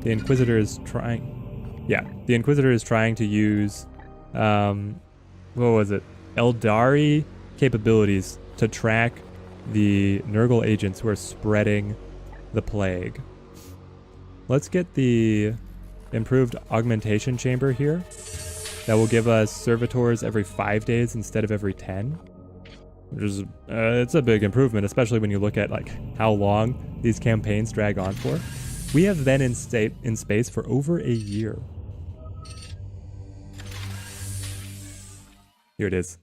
The Inquisitor is trying... Yeah, the Inquisitor is trying to use... what was it? Eldari capabilities to track the Nurgle agents who are spreading the plague. Let's get the improved augmentation chamber here. That will give us servitors every 5 days instead of every 10. Which is, it's a big improvement, especially when you look at like how long these campaigns drag on for. We have been in space for over a year. Here it is.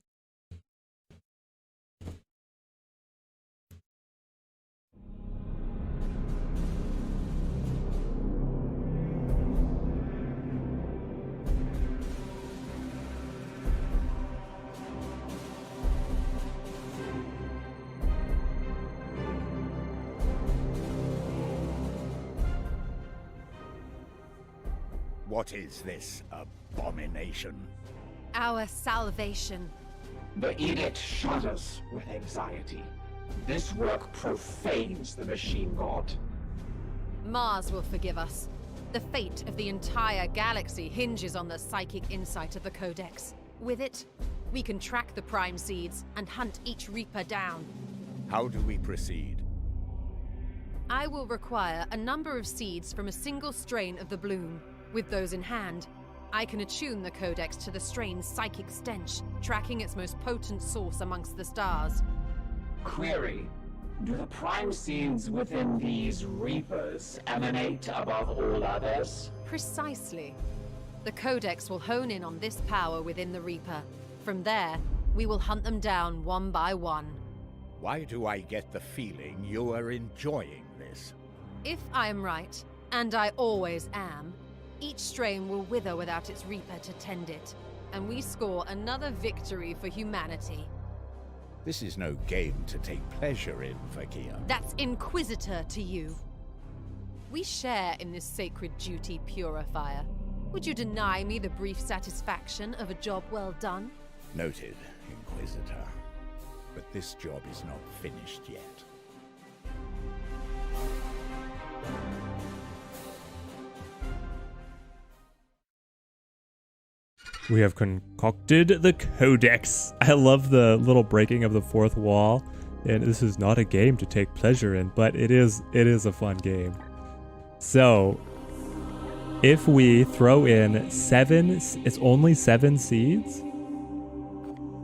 What is this abomination? Our salvation. The edict shudders with anxiety. This work profanes the machine god. Mars will forgive us. The fate of the entire galaxy hinges on the psychic insight of the Codex. With it, we can track the Prime Seeds and hunt each Reaper down. How do we proceed? I will require a number of seeds from a single strain of the bloom. With those in hand, I can attune the Codex to the strain's psychic stench, tracking its most potent source amongst the stars. Query: do the Prime Seeds within these Reapers emanate above all others? Precisely. The Codex will hone in on this power within the Reaper. From there, we will hunt them down one by one. Why do I get the feeling you are enjoying this? If I am right, and I always am, each strain will wither without its Reaper to tend it, and we score another victory for humanity. This is no game to take pleasure in, Fakir. That's Inquisitor to you. We share in this sacred duty, Purifier. Would you deny me the brief satisfaction of a job well done? Noted, Inquisitor. But this job is not finished yet. We have concocted the Codex. I love the little breaking of the fourth wall. And this is not a game to take pleasure in, but it is a fun game. So, if we throw in it's only 7 seeds,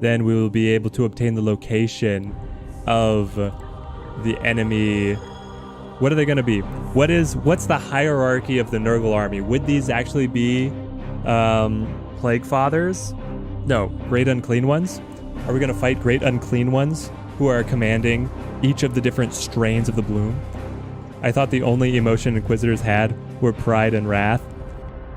then we will be able to obtain the location of the enemy. What are they going to be? What's the hierarchy of the Nurgle army? Would these actually be Plague Fathers? No, Great Unclean Ones? Are we going to fight Great Unclean Ones who are commanding each of the different strains of the bloom? I thought the only emotion Inquisitors had were pride and wrath.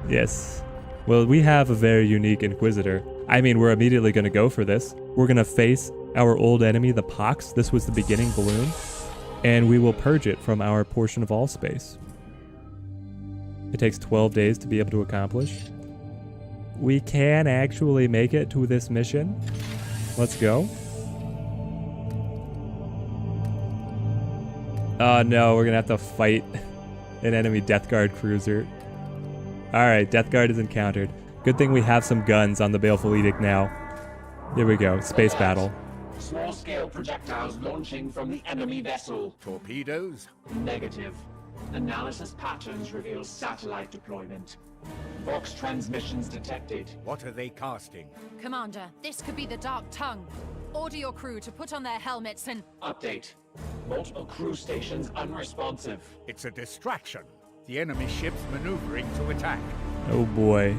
Yes. Well, we have a very unique Inquisitor. I mean, we're immediately going to go for this. We're going to face our old enemy, the Pox. This was the beginning bloom. And we will purge it from our portion of all space. It takes 12 days to be able to accomplish. We can actually make it to this mission. Let's go. Oh no, we're gonna have to fight an enemy Death Guard cruiser. Alright, Death Guard is encountered. Good thing we have some guns on the Baleful Edict now. Here we go, space battle. Small-scale projectiles launching from the enemy vessel. Torpedoes? Negative. Analysis patterns reveal satellite deployment. Vox transmissions detected. What are they casting? Commander, this could be the Dark Tongue. Order your crew to put on their helmets and... Update. Multiple crew stations unresponsive. It's a distraction. The enemy ship's maneuvering to attack. Oh boy.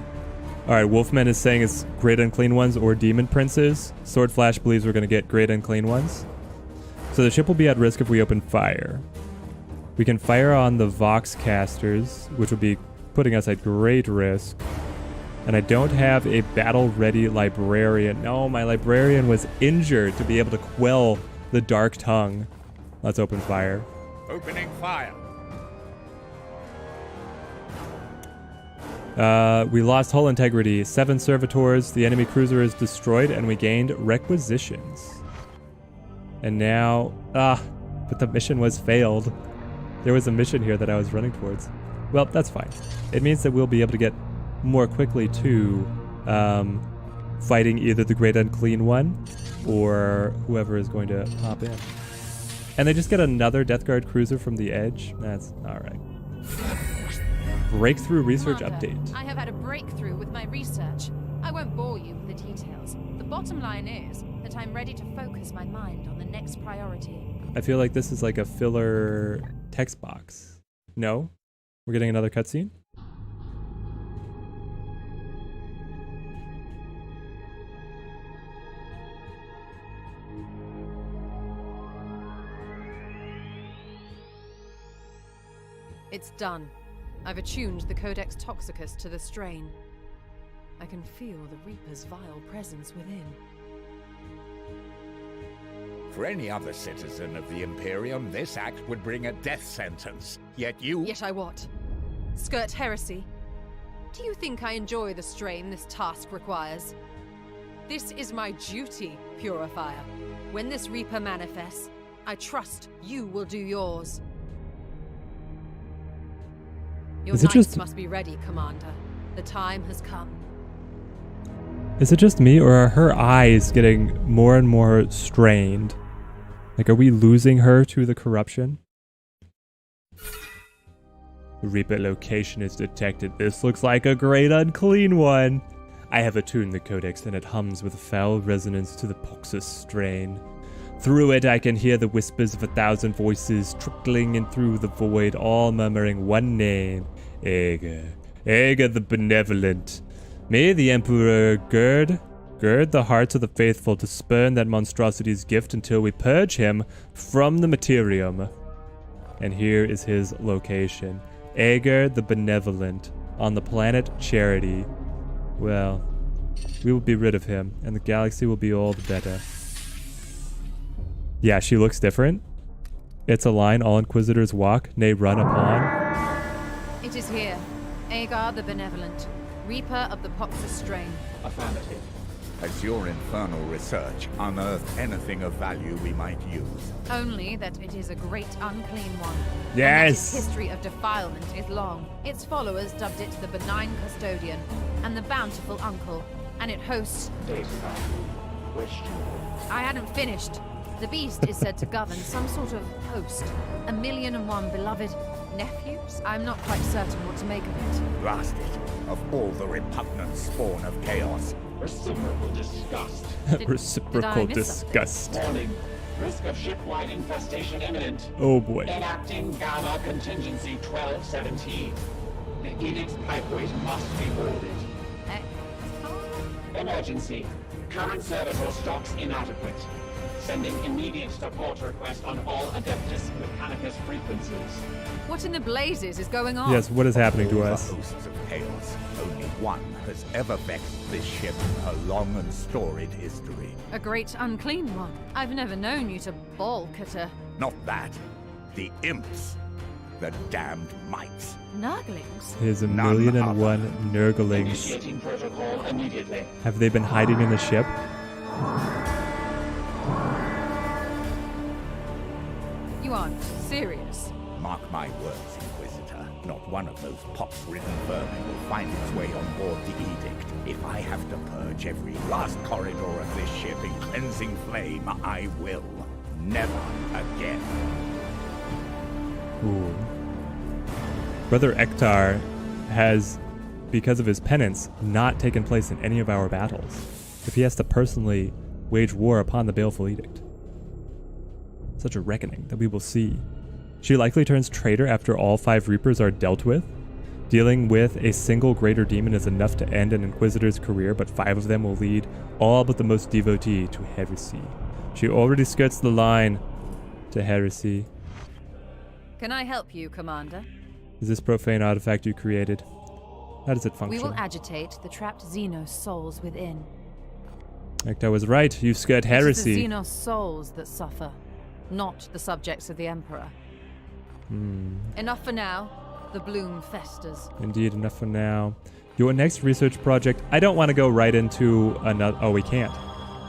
Alright, Wolfman is saying it's Great Unclean Ones or Demon Princes. Sword Flash believes we're going to get Great Unclean Ones. So the ship will be at risk if we open fire. We can fire on the Vox casters, which would be putting us at great risk. And I don't have a battle-ready librarian. No, my librarian was injured to be able to quell the Dark Tongue. Let's open fire. Opening fire. We lost hull integrity. 7 servitors. The enemy cruiser is destroyed, and we gained requisitions. And now... but the mission was failed. There was a mission here that I was running towards. Well, that's fine. It means that we'll be able to get more quickly to fighting either the Great Unclean one or whoever is going to pop in. And they just get another Death Guard cruiser from the edge. That's alright. Breakthrough research Commander, update. I have had a breakthrough with my research. I won't bore you with the details. The bottom line is that I'm ready to focus my mind on the next priority. I feel like this is like a filler text box. No? We're getting another cutscene? It's done. I've attuned the Codex Toxicus to the strain. I can feel the Reaper's vile presence within. For any other citizen of the Imperium, this act would bring a death sentence. Yet you... Yet I what? Skirt heresy? Do you think I enjoy the strain this task requires? This is my duty, Purifier. When this Reaper manifests, I trust you will do yours. Your Is it knights just- must be ready, Commander. The time has come. Is it just me, or are her eyes getting more and more strained? Like, are we losing her to the corruption? Reaper location is detected. This looks like a Great Unclean one. I have attuned the Codex and it hums with foul resonance to the Poxus strain. Through it I can hear the whispers of 1,000 voices trickling in through the void, all murmuring one name. Aeger. Aeger the Benevolent. May the Emperor gird the hearts of the faithful to spurn that monstrosity's gift until we purge him from the materium. And here is his location. Aeger the Benevolent, on the planet Charity. Well, we will be rid of him, and the galaxy will be all the better. Yeah, she looks different. It's a line all Inquisitors walk, nay run upon. It is here. Aeger the Benevolent, Reaper of the Poxus strain. Affirmative. Has your infernal research unearthed anything of value we might use? Only that it is a great unclean one. Yes! And that its history of defilement is long. Its followers dubbed it the Benign Custodian and the Bountiful Uncle, and it hosts... Data. Question. I hadn't finished. The beast is said to govern some sort of host. 1,000,001 beloved nephews? I'm not quite certain what to make of it. Blast it. Of all the repugnant spawn of chaos. Reciprocal disgust. Reciprocal did I miss disgust. Warning. Risk of ship-wide infestation imminent. Oh boy. Enacting Gamma Contingency 1217. The edict's pipeway must be boarded. Emergency. Current servitor stocks inadequate. Sending immediate support request on all Adeptus Mechanicus frequencies. What in the blazes is going on? Yes, what is happening to All the us? hosts of chaos. Only one has ever vexed this ship in her long and storied history. A great unclean one. I've never known you to balk at a... Not that. The imps. The damned mites. Nurglings? There's None 1,000,001 Nurglings. Initiating protocol immediately. Have they been hiding in the ship? You aren't serious. Mark my words, Inquisitor. Not one of those pox-ridden vermin will find its way on board the edict. If I have to purge every last corridor of this ship in cleansing flame, I will. Never again. Ooh. Brother Ektar has, because of his penance, not taken place in any of our battles. If he has to personally wage war upon the Baleful Edict. Such a reckoning that we will see. She likely turns traitor after all 5 Reapers are dealt with. Dealing with a single greater demon is enough to end an Inquisitor's career, but 5 of them will lead all but the most devotee to heresy. She already skirts the line to heresy. Can I help you, Commander? Is this profane artifact you created? How does it function? We will agitate the trapped Xenos souls within. Ektar was right. You skirt It is heresy. the Xenos souls that suffer, not the subjects of the Emperor. Enough for now. The bloom festers. Indeed, enough for now. Your next research project, I don't want to go right into another... Oh, we can't.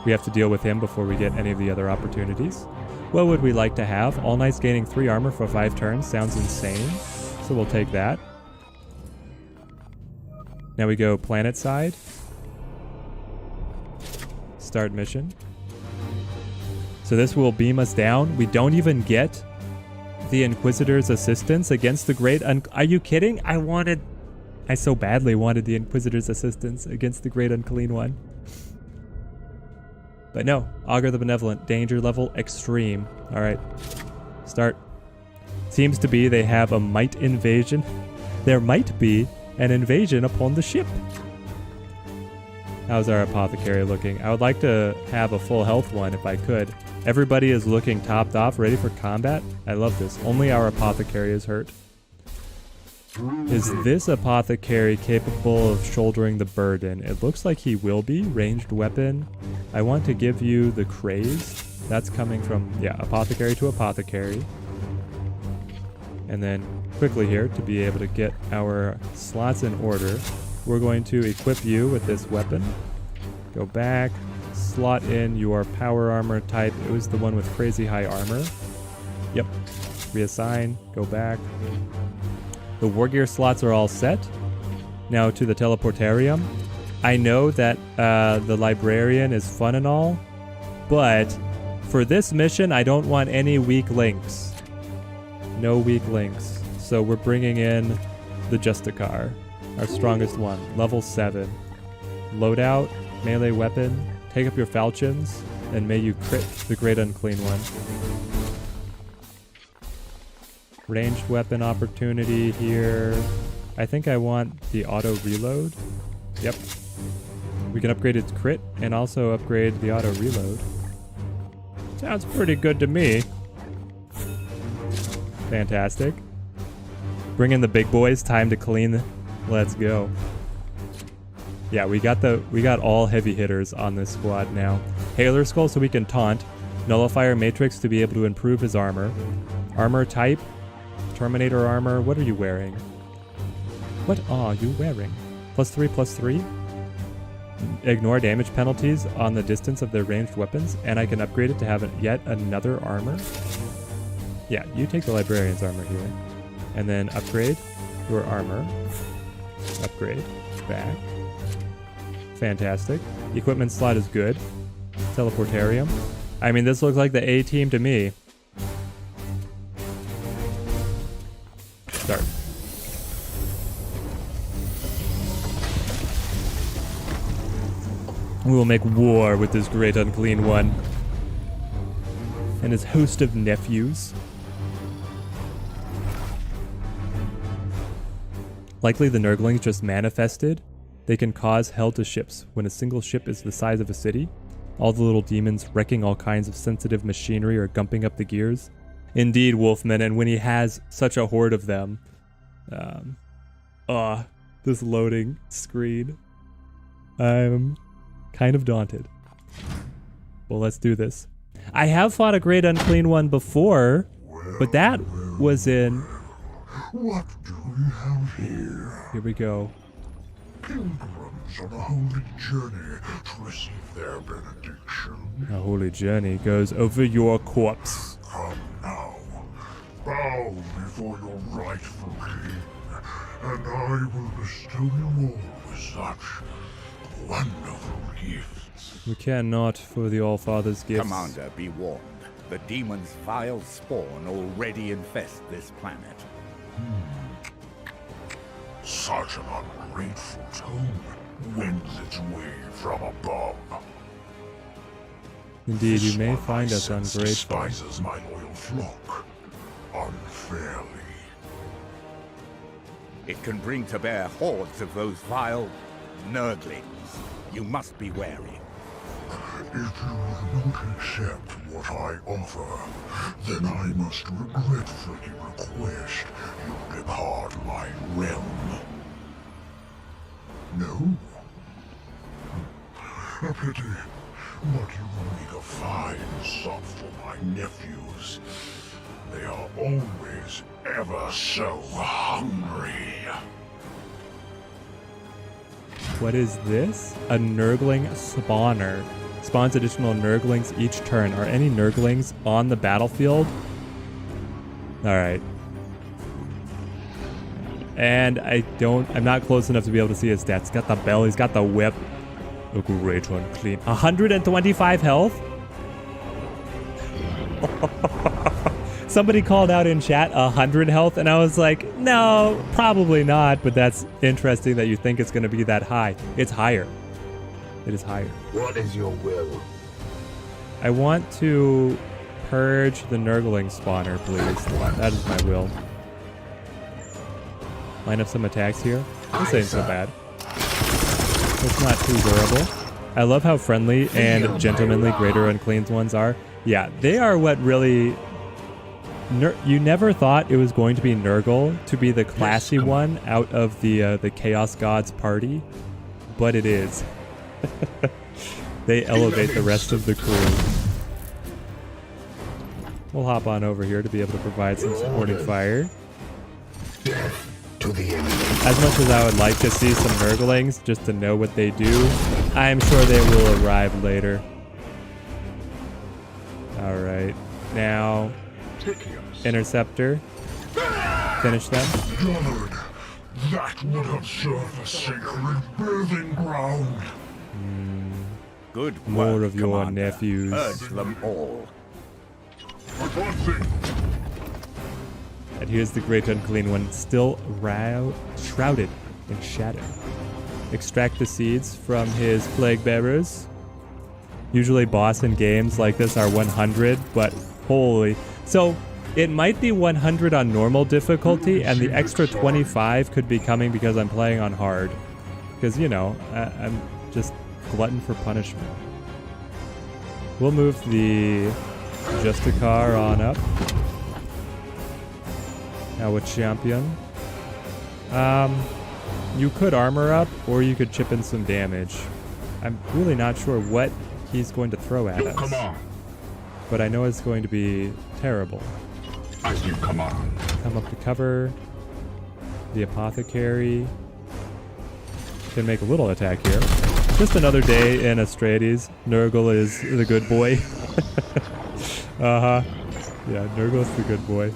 We have to deal with him before we get any of the other opportunities. What would we like to have? All Knights gaining 3 armor for 5 turns. Sounds insane. So we'll take that. Now we go planet side. Start mission. So this will beam us down. We don't even get the Inquisitor's assistance against the Great Are you kidding? I so badly wanted the Inquisitor's assistance against the Great Unclean one. But no, Aeger the Benevolent, danger level extreme. All right, start. Seems to be they have a might invasion. There might be an invasion upon the ship. How's our apothecary looking? I would like to have a full health one if I could. Everybody is looking topped off, ready for combat. I love this. Only our apothecary is hurt. Is this apothecary capable of shouldering the burden? It looks like he will be. Ranged weapon. I want to give you the craze. That's coming from, yeah, apothecary to apothecary. And then quickly here, to be able to get our slots in order, we're going to equip you with this weapon. Go back, slot in your power armor type. It was the one with crazy high armor. Yep. Reassign, go back. The war gear slots are all set. Now to the teleportarium. I know that the librarian is fun and all, but for this mission, I don't want any weak links. No weak links. So we're bringing in the Justicar, our strongest one, level 7. Loadout, melee weapon, take up your falchions, and may you crit the Great Unclean one. Ranged weapon opportunity here. I think I want the auto reload. Yep. We can upgrade its crit and also upgrade the auto reload. Sounds pretty good to me. Fantastic. Bring in the big boys. Time to clean. Let's go. Yeah, we got all heavy hitters on this squad now. Hailer Skull so we can taunt. Nullifier Matrix to be able to improve his armor. Armor type. Terminator armor. What are you wearing? What are you wearing? +3/+3. Ignore damage penalties on the distance of their ranged weapons, and I can upgrade it to have yet another armor. Yeah, you take the librarian's armor here. And then upgrade your armor. Upgrade. Back. Fantastic. Equipment slot is good. Teleportarium. I mean, this looks like the A team to me. Start. We will make war with this Great Unclean one and his host of nephews. Likely the Nurglings just manifested. They can cause hell to ships when a single ship is the size of a city. All the little demons wrecking all kinds of sensitive machinery or gumping up the gears. Indeed, Wolfman, and when he has such a horde of them. This loading screen. I'm kind of daunted. Well, let's do this. I have fought a Great Unclean one before, but that was in... What do we have here? Here we go. Pilgrims on a holy journey to receive their benediction. A holy journey goes over your corpse. Come now, bow before your rightful king, and I will bestow you all with such wonderful gifts. We care not for the All-Father's gifts. Commander, be warned. The demon's vile spawn already infest this planet. Such an ungrateful tone wends its way from above. Indeed, you This may one find I us sense ungrateful. despises my loyal flock unfairly. It can bring to bear hordes of those vile nurglings. You must be wary. If you will not accept what I offer, then I must regretfully request you depart my realm. No? A pity, but you will make a fine sop for my nephews. They are always ever so hungry. What is this? A Nurgling spawner. Spawns additional Nurglings each turn. Are any Nurglings on the battlefield? Alright. And I'm not close enough to be able to see his stats. He's got the bell, he's got the whip. A Great Unclean. 125 health? Somebody called out in chat 100 health, and I was like, no, probably not, but that's interesting that you think it's going to be that high. It's higher. It is higher. What is your will? I want to purge the nurgling spawner, please. That is my will. Line up some attacks here. This ain't so bad. It's not too durable. I love how friendly and gentlemanly Greater Unclean ones are. Yeah, they are what really... you never thought it was going to be Nurgle to be the classy one out of the Chaos Gods party, but it is. They elevate the rest of the crew. We'll hop on over here to be able to provide some supporting fire. Death to the enemy. As much as I would like to see some Nurglings just to know what they do, I am sure they will arrive later. Alright, now Interceptor. Finish them. God, that would have served a sacred birthing ground. Good More work, of your Commander. nephews. Purge them all. Advancing. And here's the Great Unclean one, still shrouded in shadow. Extract the seeds from his Plague Bearers. Usually boss in games like this are 100, but holy... So, it might be 100 on normal difficulty, and the extra 25 could be coming because I'm playing on hard. Because, you know, I'm just glutton for punishment. We'll move the Justicar on up. Now a champion. You could armor up, or you could chip in some damage. I'm really not sure what he's going to throw at us. Come on. But I know it's going to be terrible. As you command. Come up to cover. The Apothecary can make a little attack here. Just another day in Astrades. Nurgle is the good boy. Yeah, Nurgle's the good boy.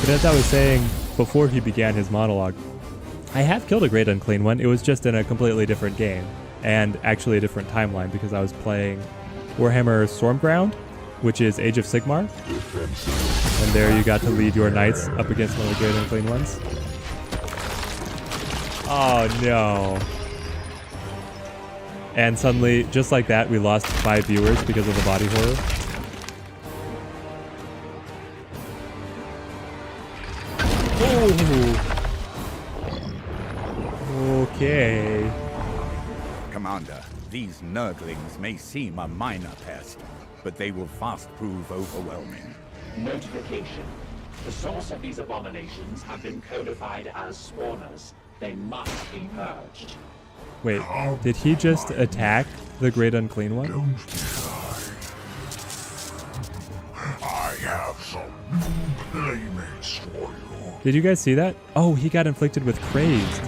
But as I was saying before he began his monologue, I have killed a Great Unclean one. It was just in a completely different game. And actually a different timeline because I was playing Warhammer Stormground, which is Age of Sigmar. And there you got to lead your knights up against one of the Great Unclean ones. Oh no. And suddenly, just like that, we lost 5 viewers because of the body horror. Oh. Okay. Commander, these nurglings may seem a minor pest, but they will fast prove overwhelming. Notification. The source of these abominations have been codified as spawners. They must be purged. Wait, did he just attack the Great Unclean one? Don't be shy. I have some new playmates for you. Did you guys see that? Oh, he got inflicted with crazed.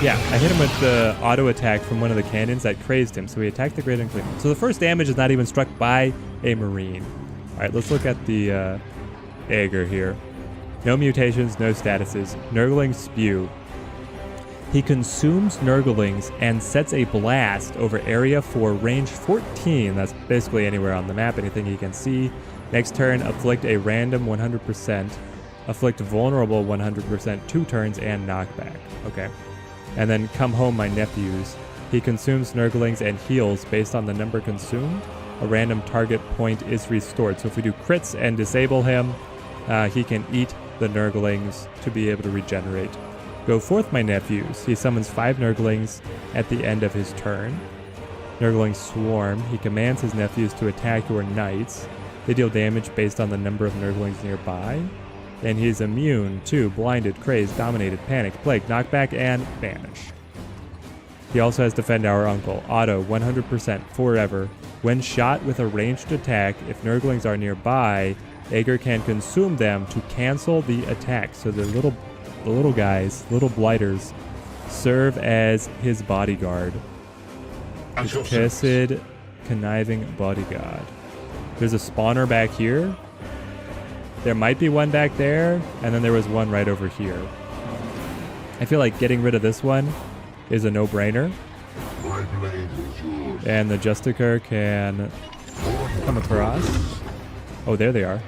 Yeah, I hit him with the auto attack from one of the cannons that crazed him, so he attacked the Great Unclean. So the first damage is not even struck by a Marine. Alright, let's look at the Aeger here. No mutations, no statuses. Nurgling Spew. He consumes Nurglings and sets a blast over area for range 14. That's basically anywhere on the map, anything he can see. Next turn, afflict a random 100%. Afflict vulnerable 100%, 2 turns, and knockback. Okay. And then come home, my nephews. He consumes Nurglings and heals based on the number consumed. A random target point is restored. So if we do crits and disable him, he can eat the Nurglings to be able to regenerate. Go forth, my nephews. He summons 5 Nurglings at the end of his turn. Nurgling Swarm. He commands his nephews to attack your knights. They deal damage based on the number of Nurglings nearby. And he's immune to Blinded, Crazed, Dominated, Panic, Plague, Knockback, and Banish. He also has Defend Our Uncle. Auto, 100%, forever. When shot with a ranged attack, if Nurglings are nearby, Aeger can consume them to cancel the attack. So the little guys, little blighters, serve as his bodyguard. His cursed, conniving bodyguard. There's a spawner back here. There might be one back there, and then there was one right over here. I feel like getting rid of this one is a no-brainer. My blade is yours. And the Justicar can come across. Oh, there they are.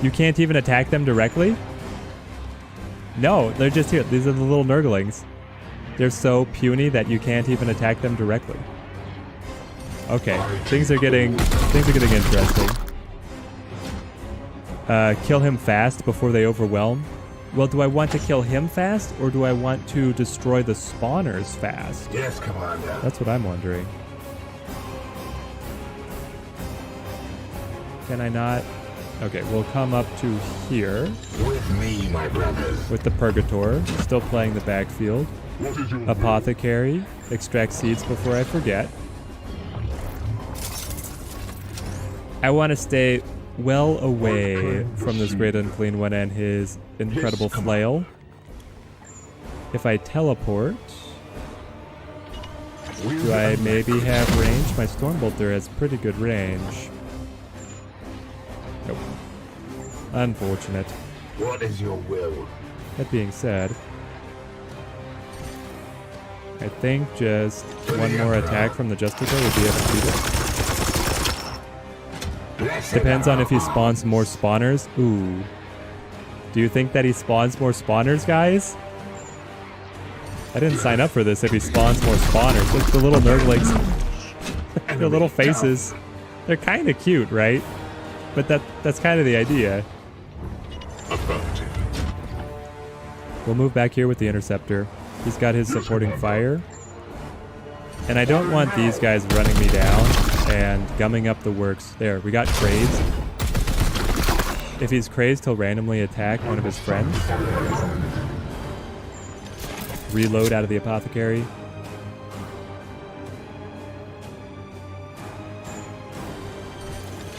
You can't even attack them directly? No, they're just here. These are the little nurglings. They're so puny that you can't even attack them directly. Okay, things are getting interesting. Kill him fast before they overwhelm. Well, do I want to kill him fast, or do I want to destroy the spawners fast? Yes, Commander. That's what I'm wondering. Can I not? Okay, we'll come up to here. With me, my brothers. With the Purgator, still playing the backfield. What is your Apothecary, extract seeds before I forget. I want to stay well away from this Great Unclean one and his incredible flail. If I teleport, do I maybe have range? My Stormbolter has pretty good range. Nope. Unfortunate. What is your will? That being said, I think just one more attack from the Justicar would be able to beat it. Depends on if he spawns more spawners. Ooh. Do you think that he spawns more spawners, guys? I didn't sign up for this if he spawns more spawners. Look, the little nurglings. Their little faces. They're kind of cute, right? But that's kind of the idea. We'll move back here with the Interceptor. He's got his supporting fire. And I don't want these guys running me down and gumming up the works. There, we got crazed. If he's crazed, he'll randomly attack one of his friends. Reload out of the Apothecary.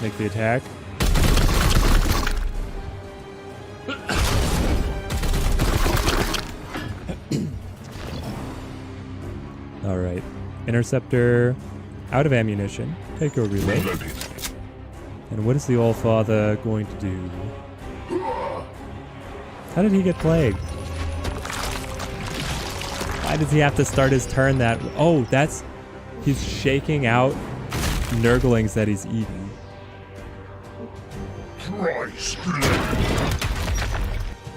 Make the attack. Alright. Interceptor out of ammunition. Take a reload. And what is the All Father going to do? How did he get plagued? Why does he have to start his turn that... Oh, that's... He's shaking out nurglings that he's eaten.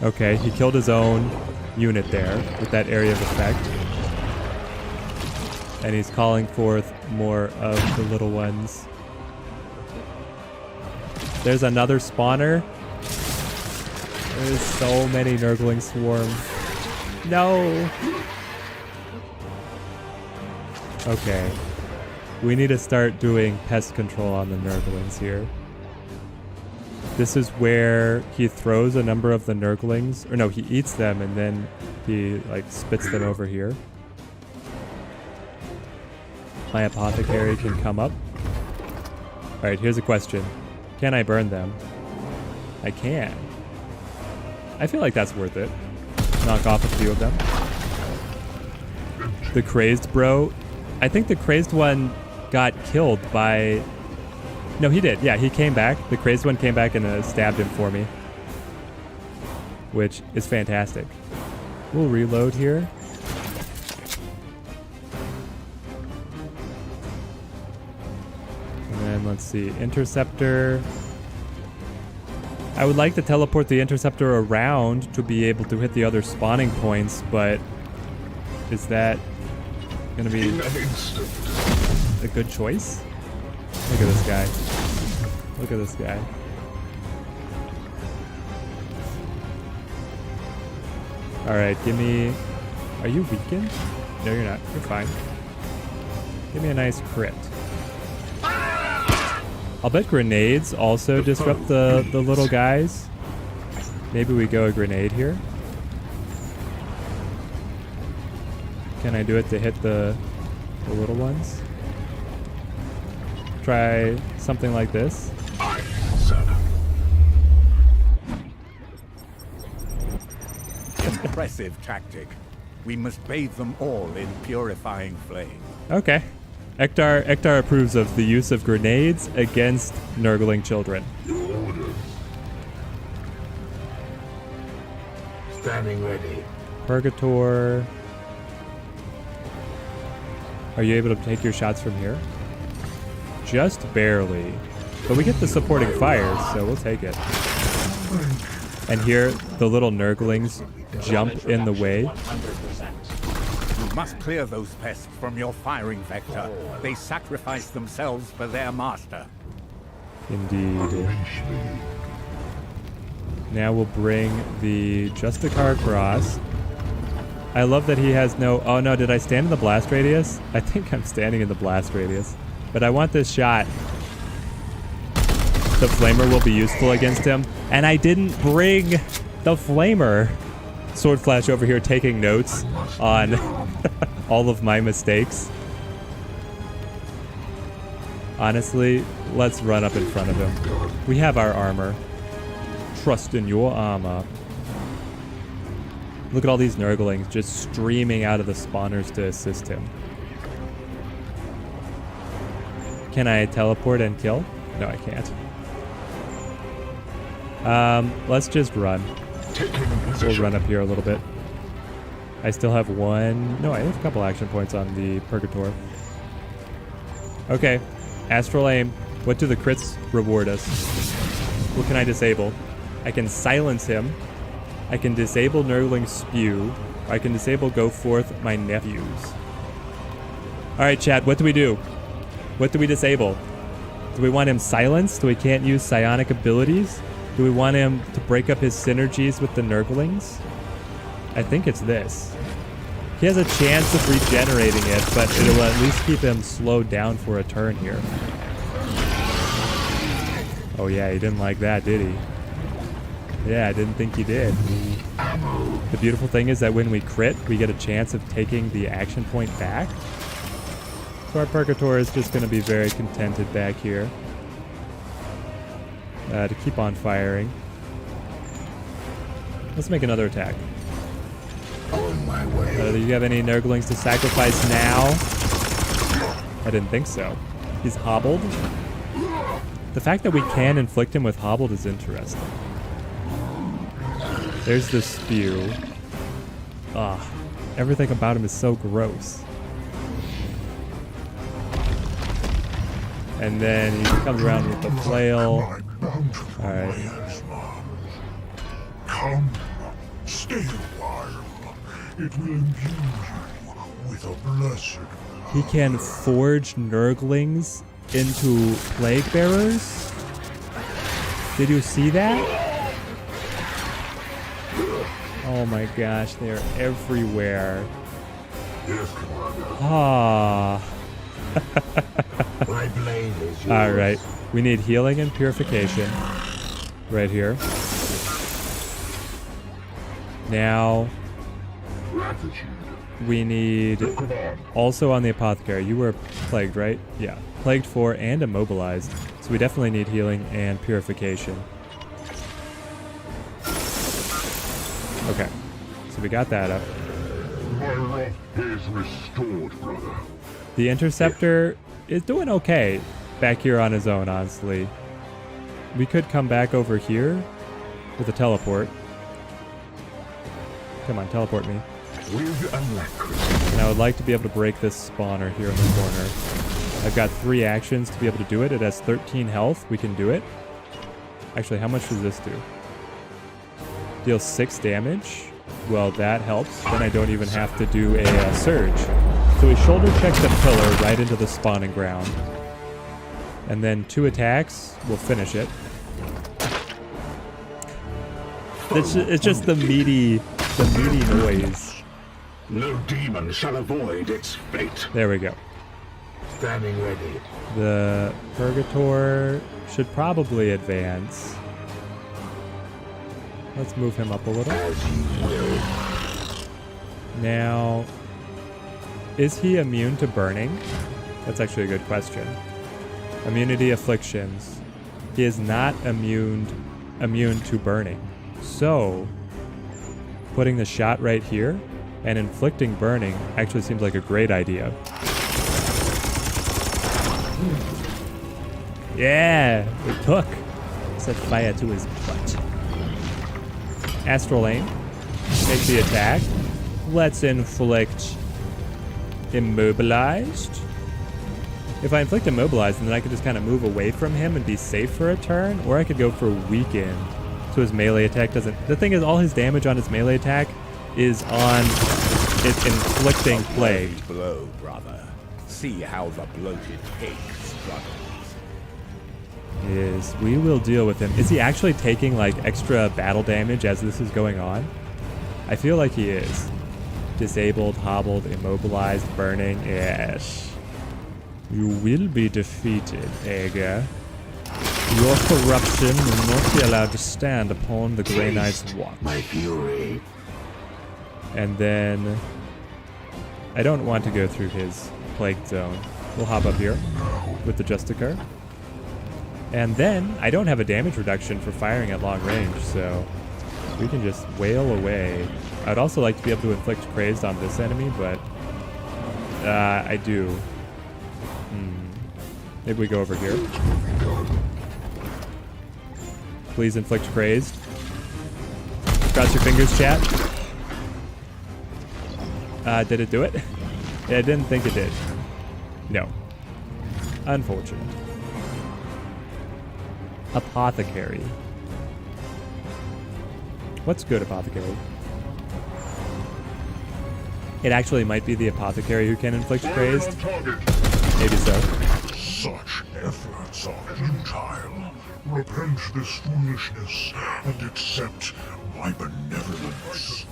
Okay, he killed his own unit there with that area of effect. And he's calling forth more of the little ones. There's another spawner. There's so many nurgling swarm. No! Okay. We need to start doing pest control on the nurglings here. This is where he throws a number of the nurglings. Or no, he eats them and then he like spits them over here. My Apothecary can come up. Alright, here's a question. Can I burn them? I can. I feel like that's worth it. Knock off a few of them. The crazed bro. I think the crazed one got killed by... No, he did. Yeah, he came back. The crazed one came back and stabbed him for me. Which is fantastic. We'll reload here. And let's see, Interceptor. I would like to teleport the Interceptor around to be able to hit the other spawning points, but is that going to be a good choice? Look at this guy. Look at this guy. Alright, give me... Are you weakened? No, you're not. You're fine. Give me a nice crit. I'll bet grenades also disrupt the little guys. Maybe we go a grenade here. Can I do it to hit the little ones? Try something like this. Impressive tactic. We must bathe them all in purifying flame. Okay. Ektar approves of the use of grenades against nurgling children. Standing ready. Purgator. Are you able to take your shots from here? Just barely. But we get the supporting fire, so we'll take it. And here, the little nurglings jump in the way. 100%. You must clear those pests from your firing vector. They sacrifice themselves for their master. Indeed. Now we'll bring the Justicar across. I love that he has no... Oh no, did I stand in the blast radius? I think I'm standing in the blast radius. But I want this shot. The flamer will be useful against him. And I didn't bring the flamer. Sword Flash over here taking notes on all of my mistakes. Honestly, let's run up in front of him. We have our armor. Trust in your armor. Look at all these nurglings just streaming out of the spawners to assist him. Can I teleport and kill? No, I can't. Let's just run. We'll run up here a little bit. I still have one... No, I have a couple action points on the Purgator. Okay. Astral Aim. What do the crits reward us? What can I disable? I can silence him. I can disable Nurgling Spew. I can disable Go Forth my nephews. Alright, chat, what do we do? What do we disable? Do we want him silenced so he can't use psionic abilities? Do we want him to break up his synergies with the Nurglings? I think it's this. He has a chance of regenerating it, but it'll at least keep him slowed down for a turn here. Oh yeah, he didn't like that, did he? Yeah, I didn't think he did. The beautiful thing is that when we crit, we get a chance of taking the action point back. So our Purgator is just going to be very contented back here. To keep on firing. Let's make another attack. On my way. Do you have any Nurglings to sacrifice now? I didn't think so. He's hobbled. The fact that we can inflict him with hobbled is interesting. There's the spew. Ugh. Everything about him is so gross. And then he comes around with the flail. Alright. Come, stay a while. It will imbue you with a blessed. He can forge Nurglings into plague bearers? Did you see that? Oh my gosh, they're everywhere. Yes, Commander. Ah. My blade is yours. Alright, we need healing and purification. Right here. Now, we need also on the apothecary. You were plagued, right? Yeah. Plagued for and immobilized. So we definitely need healing and purification. Okay. So we got that up. My wrath is restored, brother. The Interceptor is doing okay back here on his own, honestly. We could come back over here with a teleport. Come on, teleport me. And I would like to be able to break this spawner here in the corner. I've got 3 actions to be able to do it. It has 13 health. We can do it. Actually, how much does this do? Deals 6 damage. Well, that helps. Then I don't even have to do a surge. So we shoulder check the pillar right into the spawning ground. And then 2 attacks will finish it. It's just the meaty noise. No demon shall avoid its fate. There we go. Standing ready. The Purgator should probably advance. Let's move him up a little. As you will. Now, is he immune to burning? That's actually a good question. Immunity afflictions. He is not immune to burning. So, putting the shot right here and inflicting burning actually seems like a great idea. Yeah, it took. Set fire to his butt. Astral Aim. Make the attack. let's inflict immobilized. If I inflict immobilized, then I could just kind of move away from him and be safe for a turn, or I could go for weakened, so his melee attack doesn't. The thing is, all his damage on his melee attack is on its inflicting plague. Blow, brother. See how the bloated pig struggles. Is we will deal with him. Is he actually taking like extra battle damage as this is going on? I feel like he is. Disabled, hobbled, immobilized, burning. Yes. You will be defeated, Aeger. Your corruption will not be allowed to stand upon the Grey Knight's watch. My fury. And then I don't want to go through his plague zone. We'll hop up here with the Justicar. And then I don't have a damage reduction for firing at long range, so we can just wail away. I'd also like to be able to inflict crazed on this enemy, but I do. Maybe we go over here. Please inflict crazed. Cross your fingers, chat. Did it do it? Yeah, I didn't think it did. No. Unfortunate. Apothecary. What's good, Apothecary? It actually might be the Apothecary who can inflict crazed. Maybe so. Such efforts are futile. Repent this foolishness and accept my benevolence.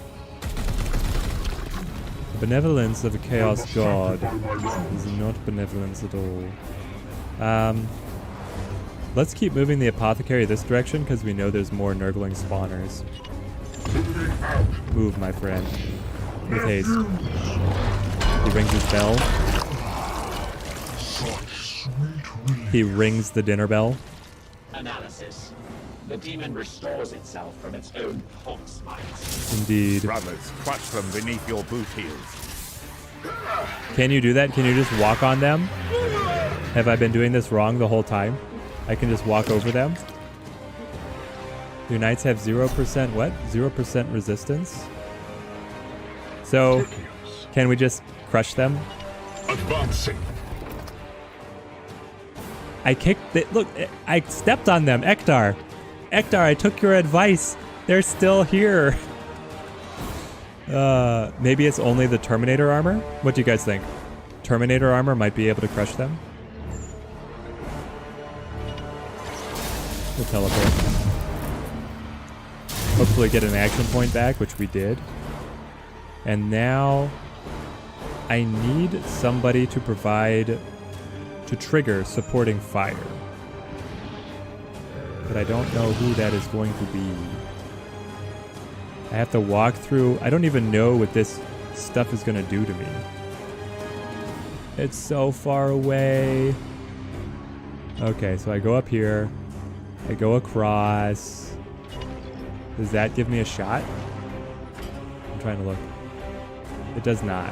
The benevolence of a chaos god is not benevolence at all. Let's keep moving the Apothecary this direction because we know there's more nurgling spawners. Move, my friend. With haste. He rings his bell. He rings the dinner bell. Analysis. The demon restores itself from its own pulse mites. Indeed. Brothers, crush them beneath your boot heels. Can you do that? Can you just walk on them? Have I been doing this wrong the whole time? I can just walk over them? Your knights have 0% what? 0% resistance? So, can we just crush them? Advancing. I kicked it. Look, I stepped on them. Ektar, I took your advice. They're still here. Maybe it's only the Terminator armor? What do you guys think? Terminator armor might be able to crush them? We'll teleport. Hopefully get an action point back, which we did. And now I need somebody to provide, to trigger supporting fire. But I don't know who that is going to be. I have to walk through. I don't even know what this stuff is going to do to me. It's so far away. Okay, so I go up here. I go across. Does that give me a shot? I'm trying to look. It does not.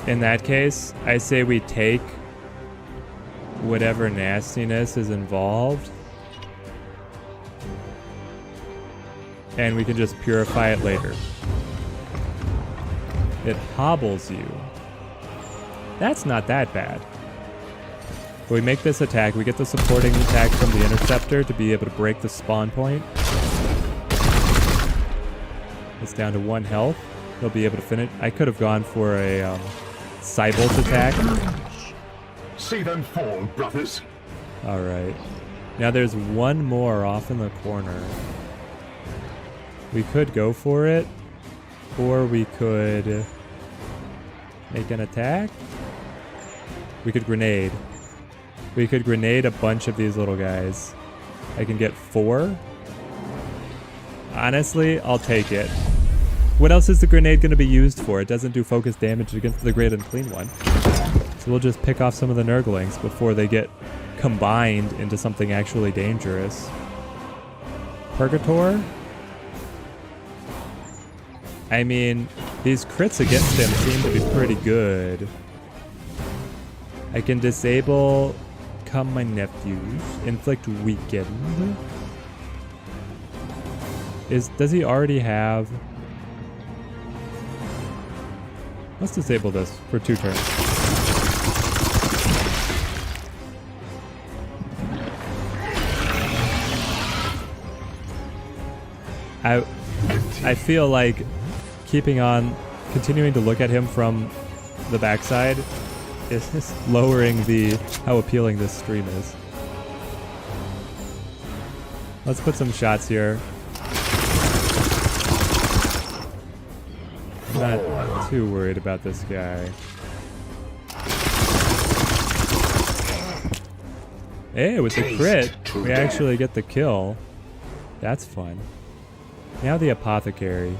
In that case, I say we take whatever nastiness is involved and we can just purify it later. It hobbles you. That's not that bad. But we make this attack, we get the supporting attack from the Interceptor to be able to break the spawn point. It's down to 1 health. He'll be able to finish. I could have gone for a Cybolt attack. See them fall, brothers. Alright. Now there's one more off in the corner. We could go for it, or we could make an attack. We could grenade. We could grenade a bunch of these little guys. I can get 4. Honestly, I'll take it. What else is the grenade going to be used for? It doesn't do focus damage against the Great Unclean one. So we'll just pick off some of the nurglings before they get combined into something actually dangerous. Purgator? I mean, these crits against him seem to be pretty good. I can disable Come My Nephews, inflict weakened. Does he already have... Let's disable this for 2 turns. I feel like continuing to look at him from the backside is just lowering how appealing this stream is. Let's put some shots here. I'm not too worried about this guy. Hey, with the crit, we actually get the kill. That's fun. Now the apothecary.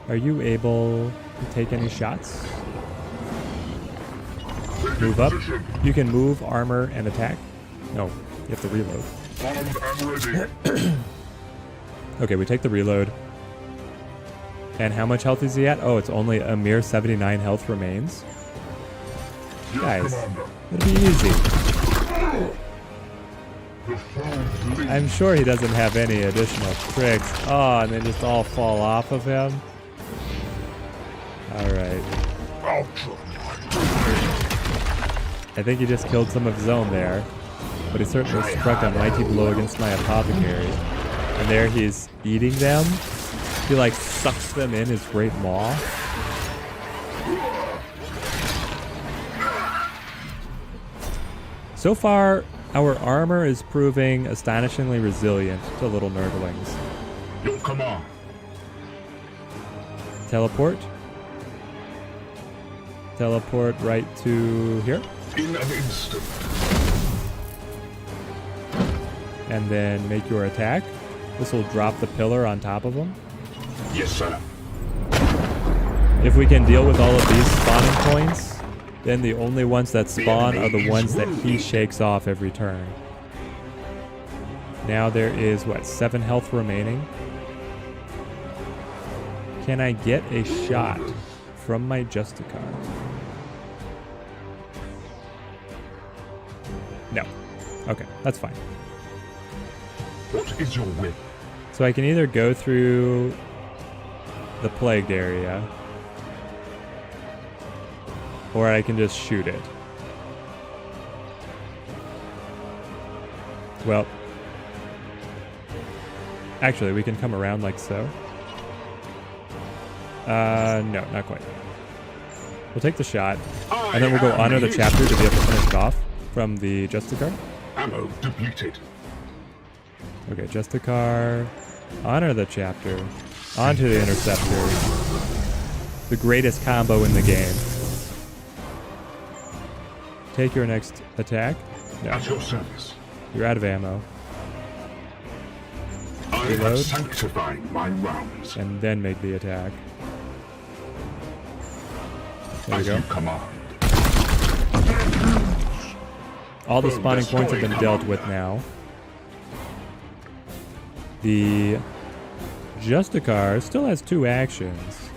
Are you able to take any shots? Move up. You can move, armor, and attack. No, you have to reload. Okay, we take the reload. And how much health is he at? Oh, it's only a mere 79 health remains. Guys, it'll be easy. I'm sure he doesn't have any additional tricks. Oh, and they just all fall off of him. Alright. I think he just killed some of his own there. But he certainly struck a mighty blow against my apothecary. And there he's eating them. He like sucks them in his great maw. So far, our armor is proving astonishingly resilient to little nurglings. Come on. Teleport. Teleport right to here. In an instant. And then make your attack. This will drop the pillar on top of him. Yes, sir. If we can deal with all of these spawning points, then the only ones that spawn are the ones that he shakes off every turn. Now there is, what, 7 health remaining? Can I get a shot from my Justicar? No. Okay, that's fine. What is your whip? So I can either go through the plagued area, or I can just shoot it. Well, actually, we can come around like so. No, not quite. We'll take the shot, and then we'll go honor the chapter to be able to finish it off from the Justicar. Ammo depleted. Okay, Justicar, honor the chapter, onto the Interceptor. The greatest combo in the game. Take your next attack. No. At your service. You're out of ammo. I Reload. have sanctified my rounds. And then make the attack. There we As go. you command. All the spawning points have been dealt with now. The Justicar still has 2 actions.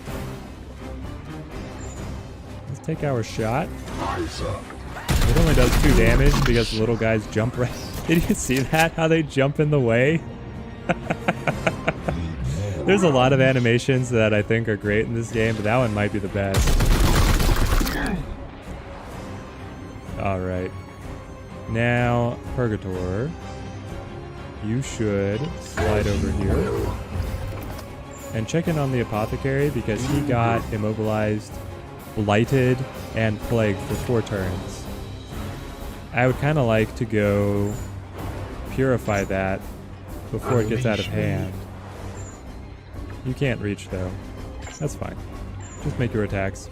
Let's take our shot. It only does 2 damage because the little guys jump right. Did you see that? How they jump in the way? There's a lot of animations that I think are great in this game, but that one might be the best. Alright. Now, Purgator. You should slide over here. And check in on the Apothecary because he got immobilized, blighted, and plagued for 4 turns. I would kind of like to go purify that before it gets out of hand. You can't reach though. That's fine. Just make your attacks.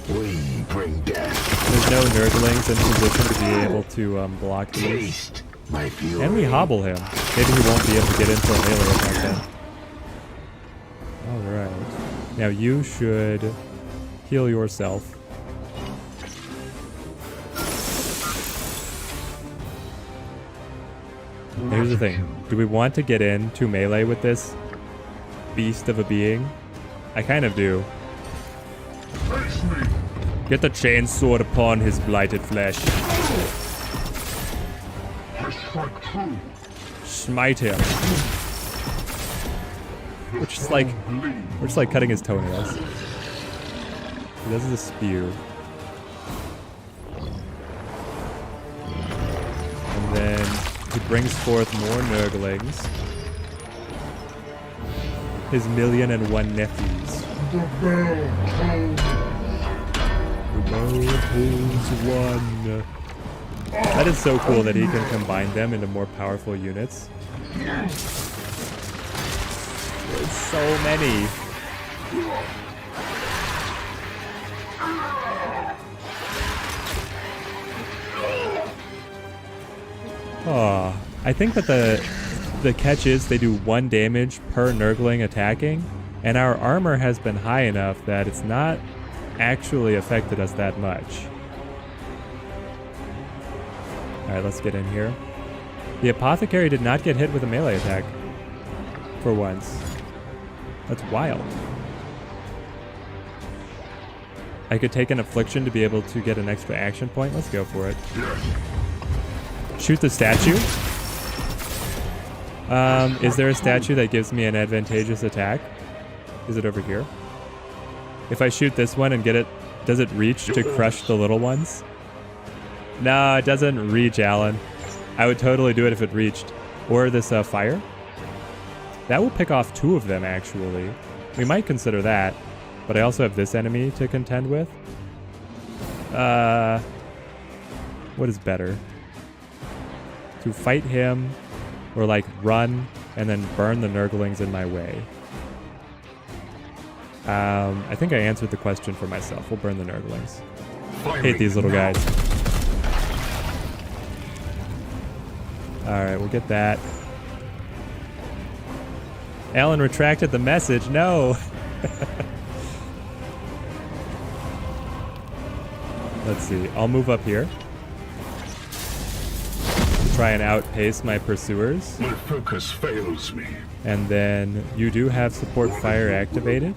We bring death. There's no nurglings in position to be able to block these. And we hobble him. Maybe he won't be able to get into a melee attack then. Alright. Now you should heal yourself. Here's the thing. Do we want to get into melee with this beast of a being? I kind of do. Get the chainsword upon his blighted flesh. Smite him. We're just like cutting his toenails. He does the spew. And then he brings forth more nurglings. His 1,000,001 nephews. The bell tolls. The bell tolls one. That is so cool that he can combine them into more powerful units. There's so many. Oh, I think that the catch is they do 1 damage per nurgling attacking, and our armor has been high enough that it's not actually affected us that much. Alright, let's get in here. The apothecary did not get hit with a melee attack. For once. That's wild. I could take an affliction to be able to get an extra action point. Let's go for it. Shoot the statue. Is there a statue that gives me an advantageous attack? Is it over here? If I shoot this one and get it, does it reach to crush the little ones? No, it doesn't reach, Alan. I would totally do it if it reached. Or this fire. That will pick off 2 of them, actually. We might consider that. But I also have this enemy to contend with. What is better? To fight him, or like run, and then burn the nurglings in my way. I think I answered the question for myself. We'll burn the nurglings. Hate these little guys. Alright, we'll get that. Alan retracted the message. No! Let's see. I'll move up here. To try and outpace my pursuers. My focus fails me. And then you do have support fire activated.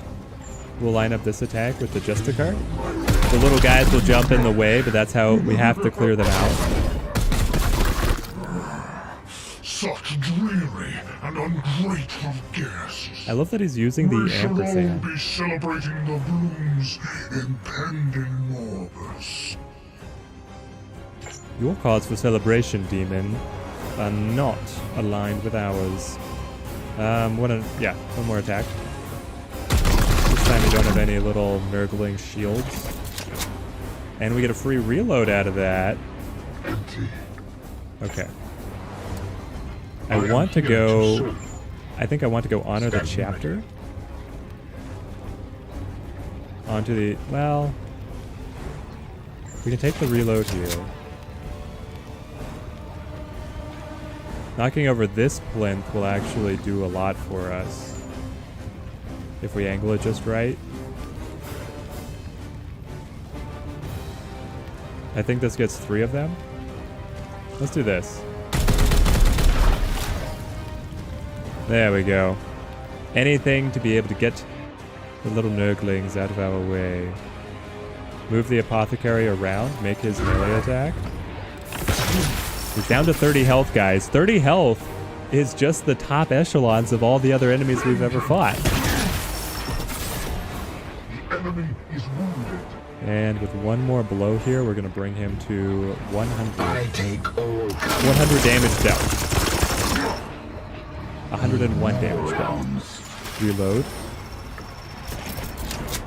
We'll line up this attack with the Justicar. The little guys will jump in the way, but that's how we have to clear them out. Such dreary and ungrateful guests. I love that he's using the ampersand. We shall all be celebrating the bloom's impending morbus. Your cause for celebration, demon, are not aligned with ours. One more attack. This time we don't have any little nurgling shields. And we get a free reload out of that. Okay. I want to go... I think I want to go honor the chapter. Onto the... Well... We can take the reload here. Knocking over this plinth will actually do a lot for us. If we angle it just right. I think this gets 3 of them. Let's do this. There we go. Anything to be able to get the little nurglings out of our way. Move the apothecary around, make his melee attack. We're down to 30 health, guys. 30 health is just the top echelons of all the other enemies we've ever fought. The enemy is wounded. And with one more blow here, we're going to bring him to 100. I take all 100 damage dealt. 101 damage dealt. Reload.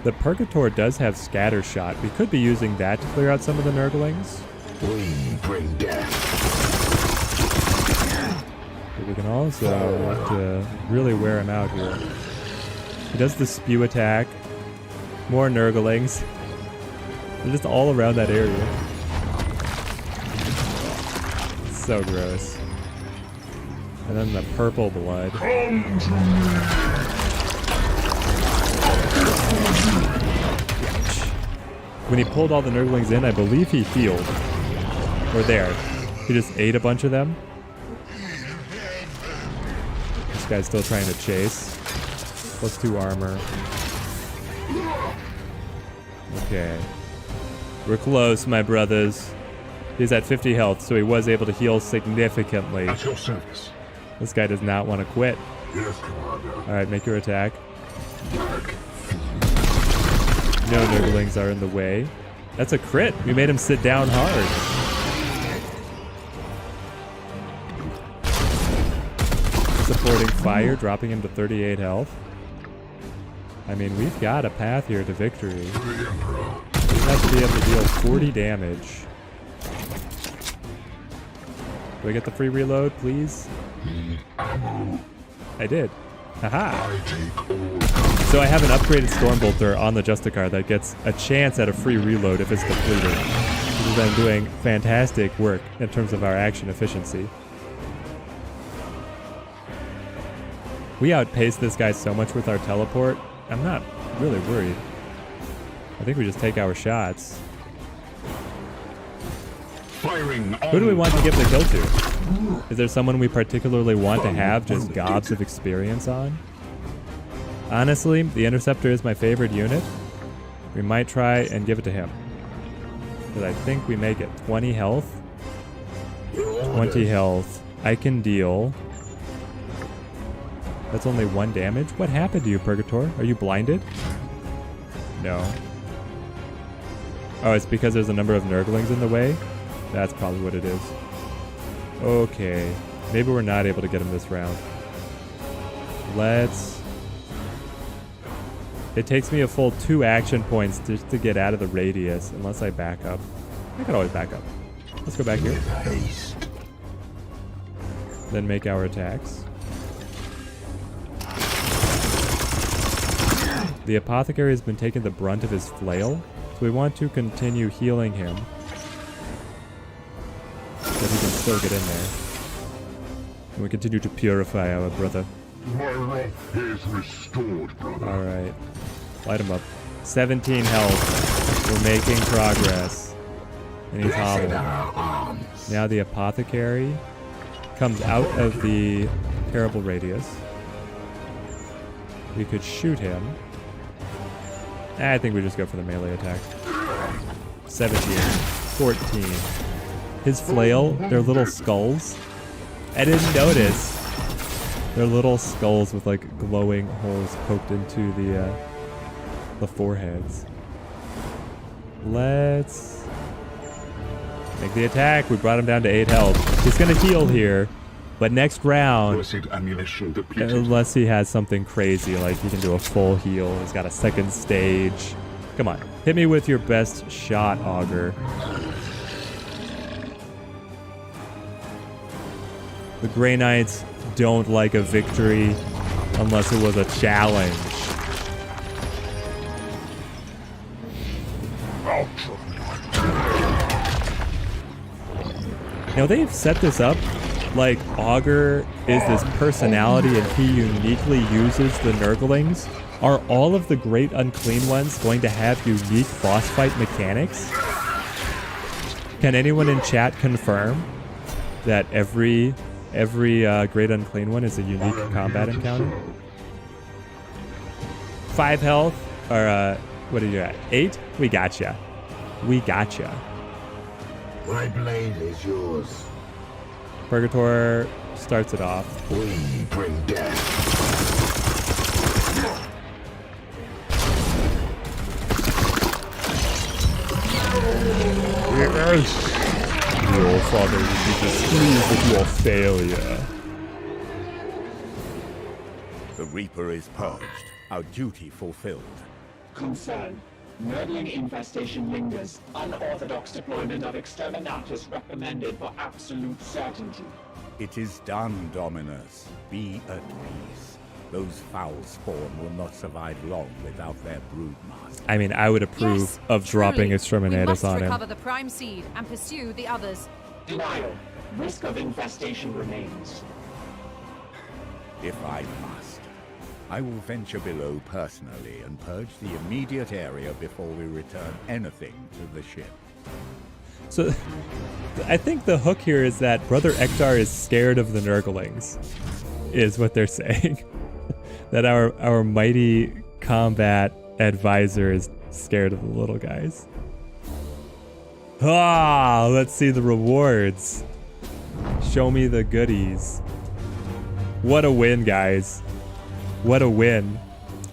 The Purgator does have scatter shot. We could be using that to clear out some of the nurglings. We bring death. But we can also have to really wear him out here. He does the spew attack. More nurglings. They're just all around that area. It's so gross. And then the purple blood. Come to me. When he pulled all the nurglings in, I believe he healed. Or there. He just ate a bunch of them. This guy's still trying to chase. +2 armor. Okay. We're close, my brothers. He's at 50 health, so he was able to heal significantly. At your service. This guy does not want to quit. Yes, Commander. Alright, make your attack. No nurglings are in the way. That's a crit. We made him sit down hard. Supporting fire, dropping him to 38 health. I mean, we've got a path here to victory. We have to be able to deal 40 damage. Do I get the free reload, please? I did. Haha. So I have an upgraded Stormbolter on the Justicar that gets a chance at a free reload if it's depleted. This has been doing fantastic work in terms of our action efficiency. We outpaced this guy so much with our teleport, I'm not really worried. I think we just take our shots. Who do we want to give the kill to? Is there someone we particularly want to have just gobs of experience on? Honestly, the Interceptor is my favorite unit. We might try and give it to him. Because I think we make it 20 health. 20 health. I can deal. That's only 1 damage? What happened to you, Purgator? Are you blinded? No. Oh, it's because there's a number of Nurglings in the way? That's probably what it is. Okay. Maybe we're not able to get him this round. Let's... It takes me a full 2 action points just to get out of the radius, unless I back up. I could always back up. Let's go back here. Then make our attacks. The Apothecary has been taking the brunt of his flail, so we want to continue healing him. So that he can still get in there. And we continue to purify our brother. My wrath is restored, brother. Alright. Light him up. 17 health. We're making progress. And he's hobbled. Now the Apothecary comes out of the terrible radius. We could shoot him. I think we just go for the melee attack. 17. 14. His flail, they're little skulls. I didn't notice. They're little skulls with like glowing holes poked into the foreheads. Let's make the attack. We brought him down to 8 health. He's gonna heal here, but next round, unless he has something crazy like he can do a full heal, he's got a second stage. Come on, hit me with your best shot, Aeger. The Grey Knights don't like a victory unless it was a challenge. Now they've set this up like Aeger is this personality and he uniquely uses the Nurglings. Are all of the Great Unclean ones going to have unique boss fight mechanics? Can anyone in chat confirm that every Great Unclean one is a unique combat encounter? 5 health, or what are you at? 8? We gotcha. We gotcha. My blade is yours. Purgator starts it off. We bring death. Yes. Your father would be displeased with your failure. The Reaper is purged. Our duty fulfilled. Concern. Nurgling infestation lingers. Unorthodox deployment of exterminators recommended for absolute certainty. It is done, Dominus. Be at peace. Those foul spawn will not survive long without their broodmaster. I mean, I would approve of dropping Exterminatus on him. We must recover the Prime Seed and pursue the others. Denial. Risk of infestation remains. If I must, I will venture below personally and purge the immediate area before we return anything to the ship. So, I think the hook here is that Brother Ektar is scared of the Nurglings, is what they're saying. That our mighty combat advisor is scared of the little guys. Ah, let's see the rewards. Show me the goodies. What a win, guys. What a win.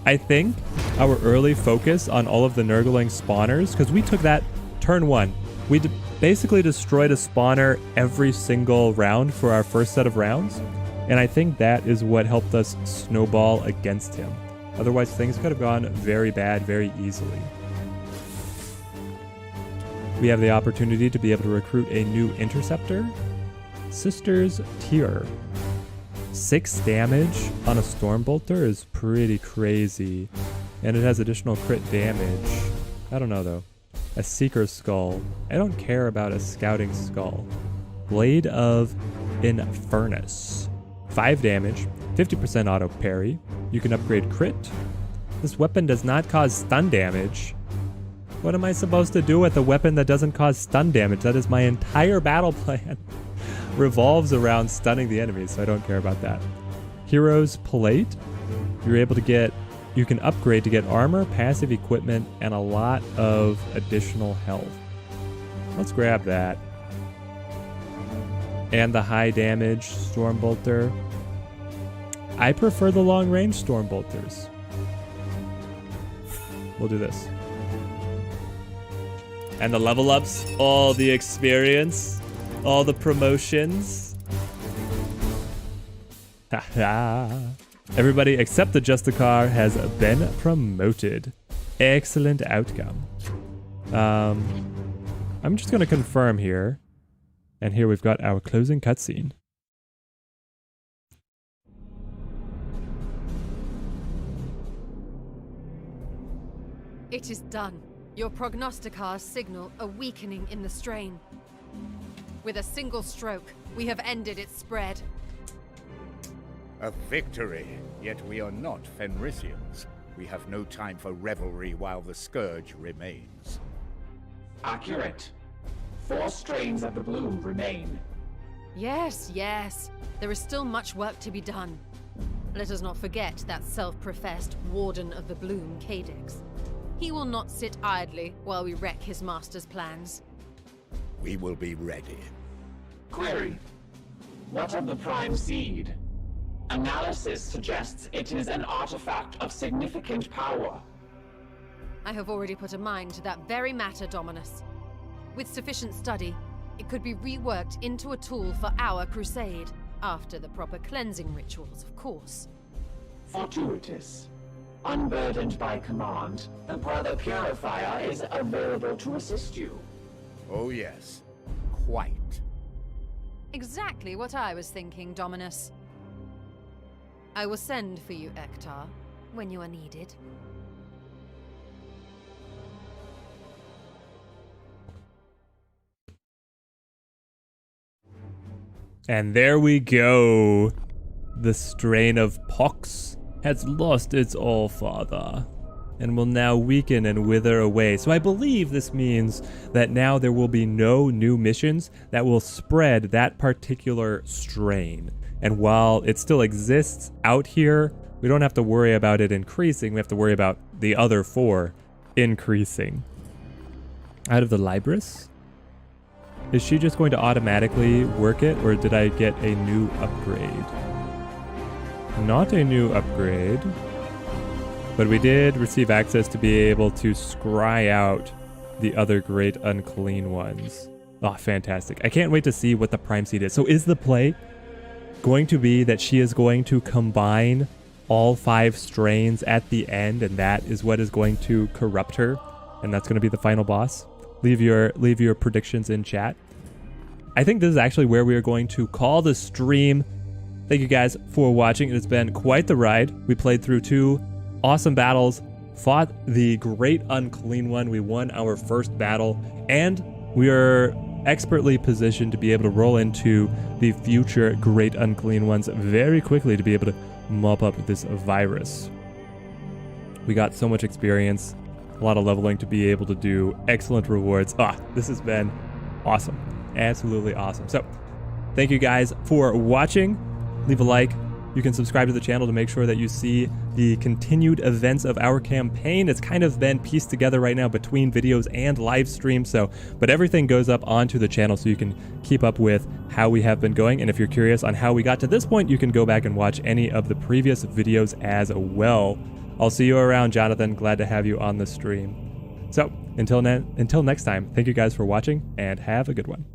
I think our early focus on all of the nurgling spawners, because we took that turn 1. We basically destroyed a spawner every single round for our first set of rounds. And I think that is what helped us snowball against him. Otherwise, things could have gone very bad very easily. We have the opportunity to be able to recruit a new interceptor. Sister's Tier. 6 damage on a Stormbolter is pretty crazy. And it has additional crit damage. I don't know though. A Seeker's Skull. I don't care about a Scouting Skull. Blade of Infernus. 5 damage, 50% auto parry. You can upgrade crit. This weapon does not cause stun damage. What am I supposed to do with a weapon that doesn't cause stun damage? That is my entire battle plan. Revolves around stunning the enemy, so I don't care about that. Hero's Plate. You're able to get, you can upgrade to get armor, passive equipment, and a lot of additional health. Let's grab that. And the high damage Stormbolter. I prefer the long range Stormbolters. We'll do this. And the level ups, all the experience, all the promotions. Haha. Everybody except the Justicar has been promoted. Excellent outcome. I'm just going to confirm here. And here we've got our closing cutscene. It is done. Your prognosticars signal a weakening in the strain. With a single stroke, we have ended its spread. A victory, yet we are not Fenrisians. We have no time for revelry while the scourge remains. Accurate. 4 strains of the bloom remain. Yes, yes. There is still much work to be done. Let us not forget that self-professed Warden of the Bloom, Cadex. He will not sit idly while we wreck his master's plans. We will be ready. Query. What of the Prime Seed? Analysis suggests it is an artifact of significant power. I have already put a mind to that very matter, Dominus. With sufficient study, it could be reworked into a tool for our crusade, after the proper cleansing rituals, of course. Fortuitous. Unburdened by command, the Brother Purifier is available to assist you. Oh yes, quite. Exactly what I was thinking, Dominus. I will send for you, Ektar, when you are needed. And there we go. The strain of Pox has lost its All-Father and will now weaken and wither away. So I believe this means that now there will be no new missions that will spread that particular strain. And while it still exists out here, we don't have to worry about it increasing. We have to worry about the other 4 increasing. Out of the Libris? Is she just going to automatically work it, or did I get a new upgrade? Not a new upgrade, but we did receive access to be able to scry out the other Great Unclean ones. Oh, fantastic. I can't wait to see what the Prime Seed is. So is the play going to be that she is going to combine all 5 strains at the end, and that is what is going to corrupt her, and that's going to be the final boss? Leave your predictions in chat. I think this is actually where we are going to call the stream. Thank you guys for watching. It has been quite the ride. We played through 2 awesome battles, fought the Great Unclean one. We won our first battle, and we are expertly positioned to be able to roll into the future Great Unclean ones very quickly to be able to mop up this virus. We got so much experience, a lot of leveling to be able to do excellent rewards. This has been awesome. Absolutely awesome. So thank you guys for watching. Leave a like. You can subscribe to the channel to make sure that you see the continued events of our campaign. It's kind of been pieced together right now between videos and live streams, but everything goes up onto the channel so you can keep up with how how we have been going. And if you're curious on how we got to this point, you can go back and watch any of the previous videos as well. I'll see you around, Jonathan. Glad to have you on the stream. So until next time, thank you guys for watching and have a good one.